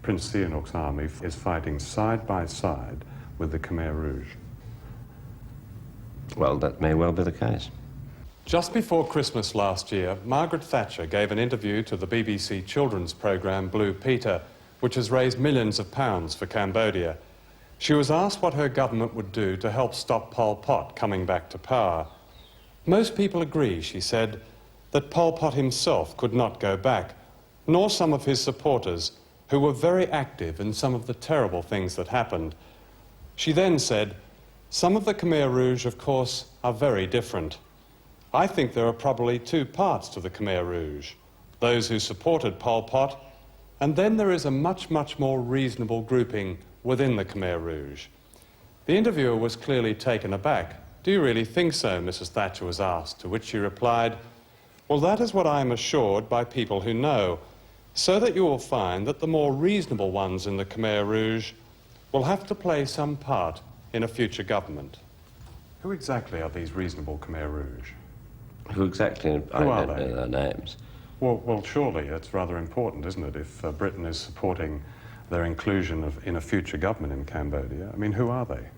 Prince Sihanouk's army is fighting side by side with the Khmer Rouge? Well, that may well be the case. Just before Christmas last year, Margaret Thatcher gave an interview to the BBC children's programme Blue Peter, which has raised millions of pounds for Cambodia. She was asked what her government would do to help stop Pol Pot coming back to power. Most people agree, she said, that Pol Pot himself could not go back, nor some of his supporters, who were very active in some of the terrible things that happened. She then said, "Some of the Khmer Rouge, of course, are very different. I think there are probably two parts to the Khmer Rouge, those who supported Pol Pot, and then there is a much, much more reasonable grouping within the Khmer Rouge." The interviewer was clearly taken aback. "Do you really think so?" Mrs. Thatcher was asked, to which she replied, "Well, that is what I am assured by people who know, so that you will find that the more reasonable ones in the Khmer Rouge will have to play some part in a future government." Who exactly are these reasonable Khmer Rouge? Who exactly? I don't know their names. Well, surely it's rather important, isn't it, if Britain is supporting their inclusion in a future government in Cambodia? I mean, who are they?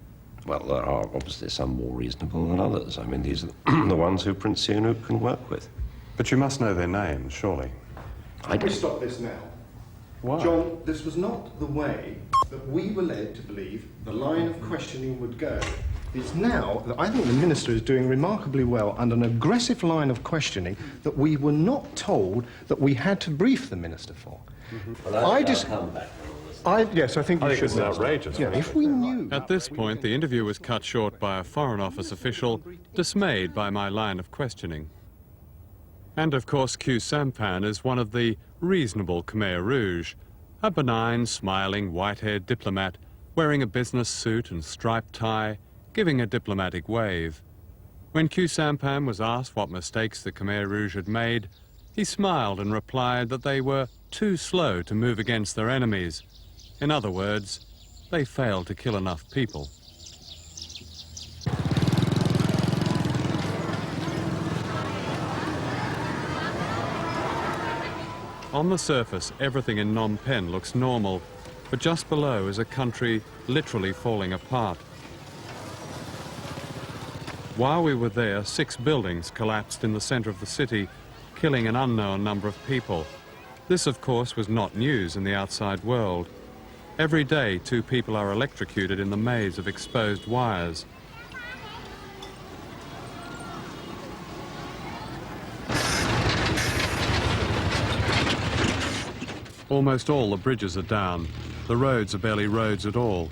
Well, there are obviously some more reasonable than others. I mean, these are the ones who Prince Sihanouk can work with. But you must know their names, surely. Can we stop this now? Why? John, this was not the way that we were led to believe the line of questioning would go. It's now that I think the Minister is doing remarkably well under an aggressive line of questioning that we were not told that we had to brief the Minister for. Well, I'll come back on all this. Yes, I think you should. This is outrageous. Yeah, if we knew... At this point, the interview was cut short by a Foreign Office official, dismayed by my line of questioning. And of course, Khieu Samphan is one of the reasonable Khmer Rouge, a benign, smiling, white-haired diplomat, wearing a business suit and striped tie, giving a diplomatic wave. When Khieu Samphan was asked what mistakes the Khmer Rouge had made, he smiled and replied that they were too slow to move against their enemies. In other words, they failed to kill enough people. On the surface, everything in Phnom Penh looks normal, but just below is a country literally falling apart. While we were there, 6 buildings collapsed in the center of the city, killing an unknown number of people. This, of course, was not news in the outside world. Every day, 2 people are electrocuted in the maze of exposed wires. Almost all the bridges are down. The roads are barely roads at all.